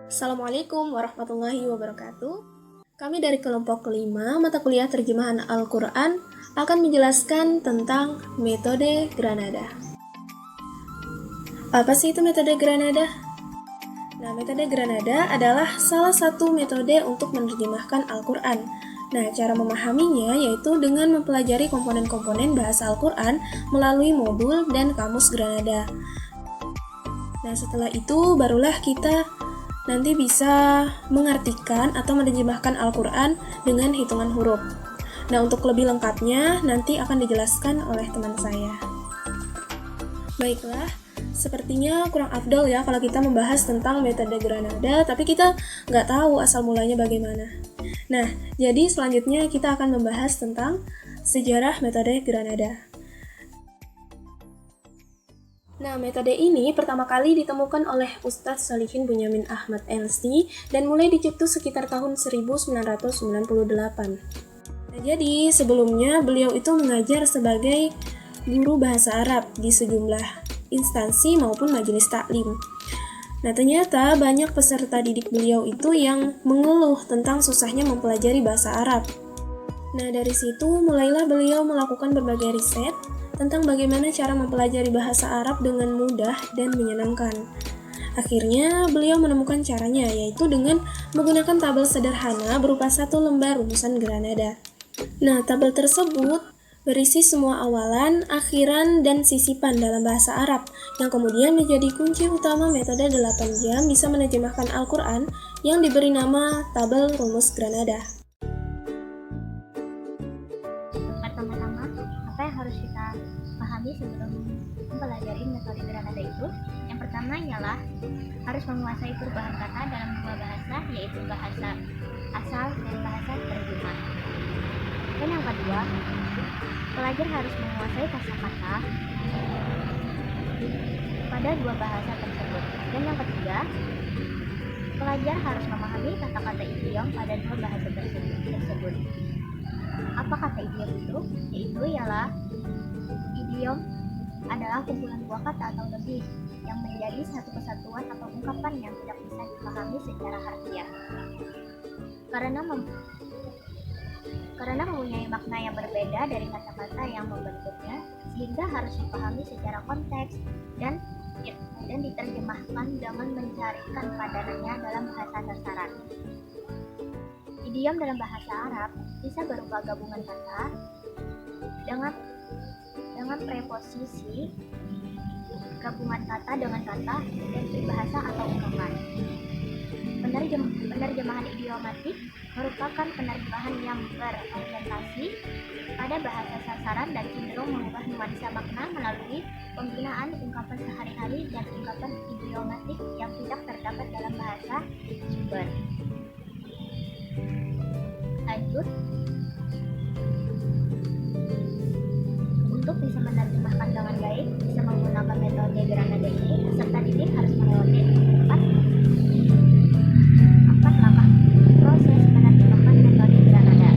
Assalamualaikum warahmatullahi wabarakatuh. Kami dari kelompok kelima mata kuliah terjemahan Al-Quran akan menjelaskan tentang metode Granada. Apa sih itu metode Granada? Nah, metode Granada adalah salah satu metode untuk menerjemahkan Al-Quran. Nah, cara memahaminya yaitu dengan mempelajari komponen-komponen bahasa Al-Quran melalui modul dan kamus Granada. Nah, setelah itu barulah kita nanti bisa mengartikan atau menerjemahkan Al-Quran dengan hitungan huruf. Nah, untuk lebih lengkapnya nanti akan dijelaskan oleh teman saya. Baiklah, sepertinya kurang afdol ya kalau kita membahas tentang metode Granada, tapi kita nggak tahu asal mulanya bagaimana. Nah, jadi selanjutnya kita akan membahas tentang sejarah metode Granada. Nah, metode ini pertama kali ditemukan oleh Ustadz Shalihin Bunyamin Ahmad LC dan mulai dicetus sekitar tahun 1998. Nah, jadi sebelumnya beliau itu mengajar sebagai guru bahasa Arab di sejumlah instansi maupun majelis taklim. Nah, ternyata banyak peserta didik beliau itu yang mengeluh tentang susahnya mempelajari bahasa Arab. Nah, dari situ mulailah beliau melakukan berbagai riset tentang bagaimana cara mempelajari bahasa Arab dengan mudah dan menyenangkan. Akhirnya, beliau menemukan caranya, yaitu dengan menggunakan tabel sederhana berupa satu lembar rumusan Granada. Nah, tabel tersebut berisi semua awalan, akhiran, dan sisipan dalam bahasa Arab, yang kemudian menjadi kunci utama metode 8 jam bisa menerjemahkan Al-Quran yang diberi nama tabel rumus Granada. Pertama-tama, apa yang harus kita pahami sebelum mempelajari metode Granada itu? Yang pertama ialah harus menguasai perubahan kata dalam dua bahasa, yaitu bahasa asal dan bahasa terjemah. Dan yang kedua, pelajar harus menguasai kosakata pada dua bahasa tersebut. Dan yang ketiga, pelajar harus memahami kata-kata idiom pada dua bahasa tersebut. Apa kata idiom itu? Yaitu ialah idiom adalah kumpulan dua kata atau lebih yang menjadi satu kesatuan atau ungkapan yang tidak bisa dipahami secara harfiah. Karena mempunyai makna yang berbeda dari kata-kata yang membentuknya, sehingga harus dipahami secara konteks dan diterjemahkan dengan mencarikan padanannya dalam bahasa sasaran. Idiom dalam bahasa Arab bisa berupa gabungan kata dengan preposisi, gabungan kata dengan kata, dan peribahasa atau ungkapan. Penerjemahan idiomatik merupakan penerjemahan yang berorientasi pada bahasa sasaran dan cenderung mengubah nuansa makna melalui penggunaan ungkapan sehari-hari dan ungkapan idiomatik yang tidak terdapat dalam bahasa sumber. Lanjut, untuk bisa menerjemahkan dengan baik, bisa menggunakan metode Granada ini, peserta didik harus melewati empat langkah proses menerjemahkan metode Granada.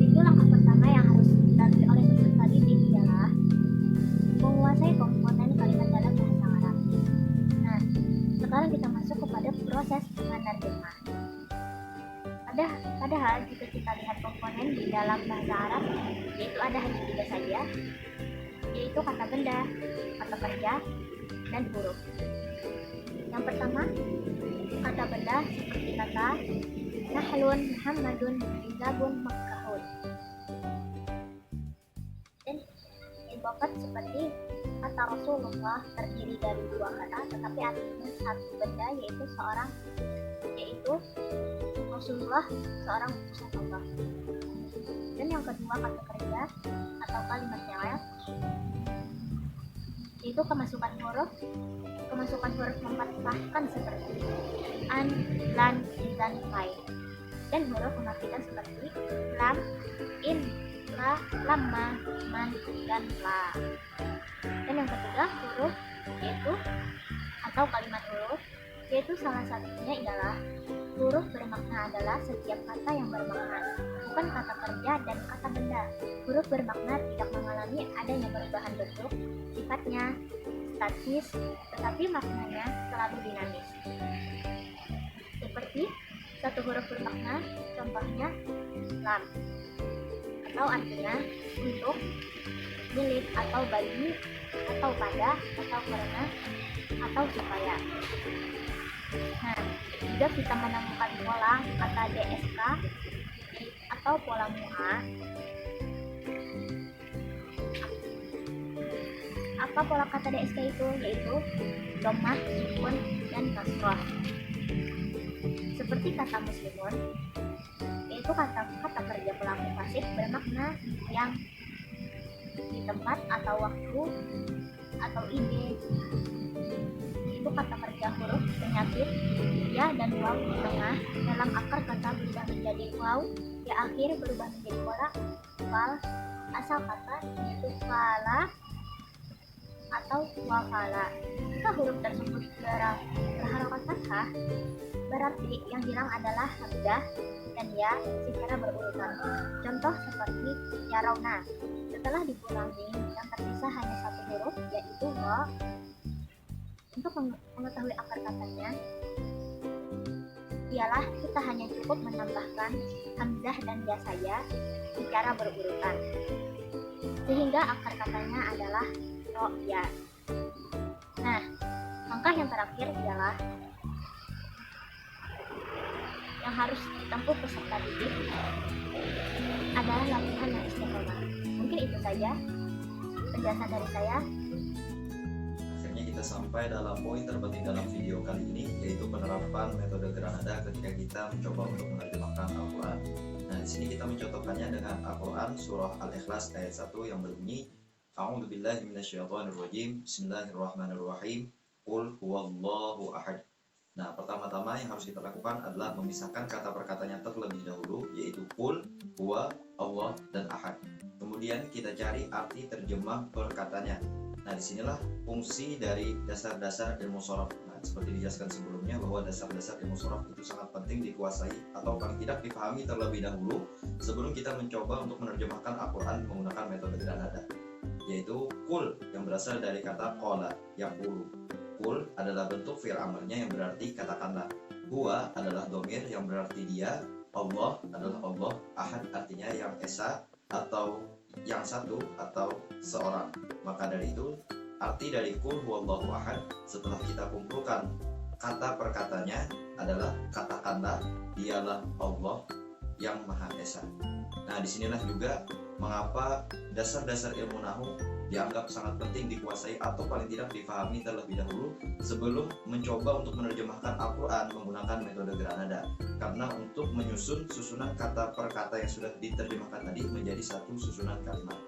Itu langkah pertama yang harus dilalui oleh peserta didik adalah menguasai komponen kalimat dalam bahasa Arab. Nah, sekarang kita masuk kepada proses menerjemah. Padahal jika kita lihat komponen di dalam bahasa Arab, yaitu ada hanya 3 saja, yaitu kata benda, kata kerja, dan huruf. Yang pertama, kata benda seperti kata Nahlun, Muhammadun, Rizabun, Makkahun. Dan ibarat seperti kata Rasulullah terdiri dari 2 kata, tetapi artinya satu benda, yaitu Rasulullah, seorang utusan Allah. Dan yang kedua, kata kerja atau kalimat fi'il, yaitu kemasukan huruf mematahkan seperti an, lan, dan fai. Dan huruf mematikan seperti lam, in, la, lamma, man, dan la. Dan yang ketiga, huruf atau kalimat huruf, yaitu salah satunya adalah huruf bermakna adalah setiap kata yang bermakna, bukan kata kerja dan kata benda. Huruf bermakna tidak mengalami adanya perubahan bentuk, sifatnya statis, tetapi maknanya selalu dinamis. Seperti satu huruf bermakna, contohnya lam, atau artinya untuk, milik atau bagi, atau pada, atau karena, atau supaya. Nah, jika kita menemukan pola kata DSK atau pola MUA, apa pola kata DSK itu? Yaitu dhammah, sukun, dan kasroh. Seperti kata muslimun, yaitu kata kerja pelaku pasif bermakna yang di tempat atau waktu atau ide. Itu kata kerja huruf penyakit ya dan waw di tengah dalam akar kata berubah menjadi waw, di akhir berubah menjadi pola fal. Asal kata yaitu fala atau wafala. Jika huruf tersebut berharokat fathah, berarti yang hilang adalah hamzah dan ya secara berurutan. Contoh seperti yarawna, setelah dikurangi yang tersisa hanya satu huruf yaitu wa. Untuk mengetahui akar katanya, ialah kita hanya cukup menambahkan hamzah dan ya saja secara berurutan, sehingga akar katanya adalah ya. Nah, langkah yang terakhir ialah yang harus ditempuh peserta didik adalah latihan yang istiqomah. Mungkin itu saja penjelasan dari saya. Akhirnya kita sampai dalam poin terpenting dalam video kali ini, yaitu penerapan metode Granada ketika kita mencoba untuk menerjemahkan Al-Quran. Nah, di sini kita mencontohkannya dengan Al-Quran surah Al-Ikhlas ayat 1 yang berbunyi A'udzubillahi minasyaitonirrajim. Bismillahirrahmanirrahim. Qul huwallahu ahad. Nah, pertama-tama yang harus kita lakukan adalah memisahkan kata per katanya terlebih dahulu, yaitu qul, huwa, Allah, dan ahad. Kemudian kita cari arti terjemah per katanya. Nah, disinilah fungsi dari dasar-dasar ilmu shorof. Nah, seperti dijelaskan sebelumnya bahwa dasar-dasar ilmu shorof itu sangat penting dikuasai atau paling tidak dipahami terlebih dahulu sebelum kita mencoba untuk menerjemahkan Al-Quran menggunakan metode Granada, yaitu kul yang berasal dari kata qala, yaqulu. Kul adalah bentuk fi'il amalnya yang berarti katakanlah. Huwa adalah domir yang berarti dia. Allah adalah Allah. Ahad artinya yang esa atau yang satu atau seorang. Maka dari itu arti dari kul huwallahu ahad setelah kita kumpulkan kata per katanya adalah katakanlah dialah Allah yang Maha Esa. Nah, disinilah juga mengapa dasar-dasar ilmu nahu dianggap sangat penting dikuasai atau paling tidak dipahami terlebih dahulu sebelum mencoba untuk menerjemahkan Al-Quran menggunakan metode Granada, karena untuk menyusun susunan kata per kata yang sudah diterjemahkan tadi menjadi satu susunan kalimat.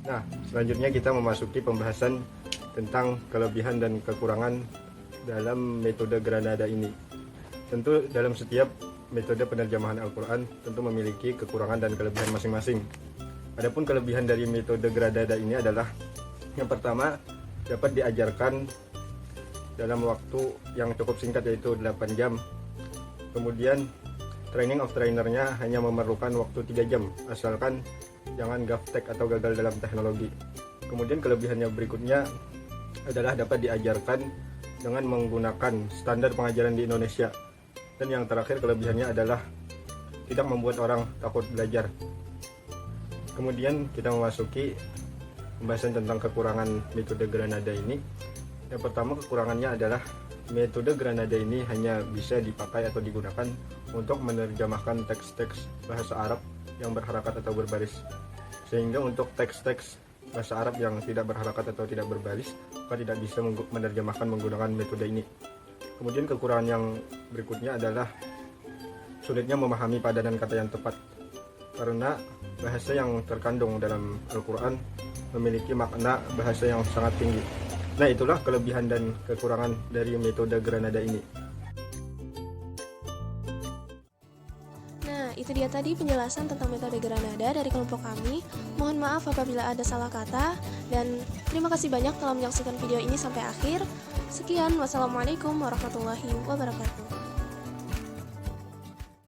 Nah, selanjutnya kita memasuki pembahasan tentang kelebihan dan kekurangan dalam metode Granada ini. Tentu dalam setiap metode penerjemahan Al-Quran tentu memiliki kekurangan dan kelebihan masing-masing. Adapun kelebihan dari metode Granada ini adalah yang pertama, dapat diajarkan dalam waktu yang cukup singkat yaitu 8 jam. Kemudian training of trainernya hanya memerlukan waktu 3 jam asalkan jangan gaptek atau gagal dalam teknologi. Kemudian kelebihannya berikutnya adalah dapat diajarkan dengan menggunakan standar pengajaran di Indonesia. Dan yang terakhir kelebihannya adalah tidak membuat orang takut belajar. Kemudian kita memasuki pembahasan tentang kekurangan metode Granada ini. Yang pertama, kekurangannya adalah metode Granada ini hanya bisa dipakai atau digunakan untuk menerjemahkan teks-teks bahasa Arab yang berharakat atau berbaris. Sehingga untuk teks-teks bahasa Arab yang tidak berharakat atau tidak berbaris, maka tidak bisa menerjemahkan menggunakan metode ini. Kemudian kekurangan yang berikutnya adalah sulitnya memahami padanan kata yang tepat, karena bahasa yang terkandung dalam Al-Quran memiliki makna bahasa yang sangat tinggi. Nah, itulah kelebihan dan kekurangan dari metode Granada ini. Nah, itu dia tadi penjelasan tentang metode Granada dari kelompok kami. Mohon maaf apabila ada salah kata, dan terima kasih banyak telah menyaksikan video ini sampai akhir. Sekian, wassalamualaikum warahmatullahi wabarakatuh.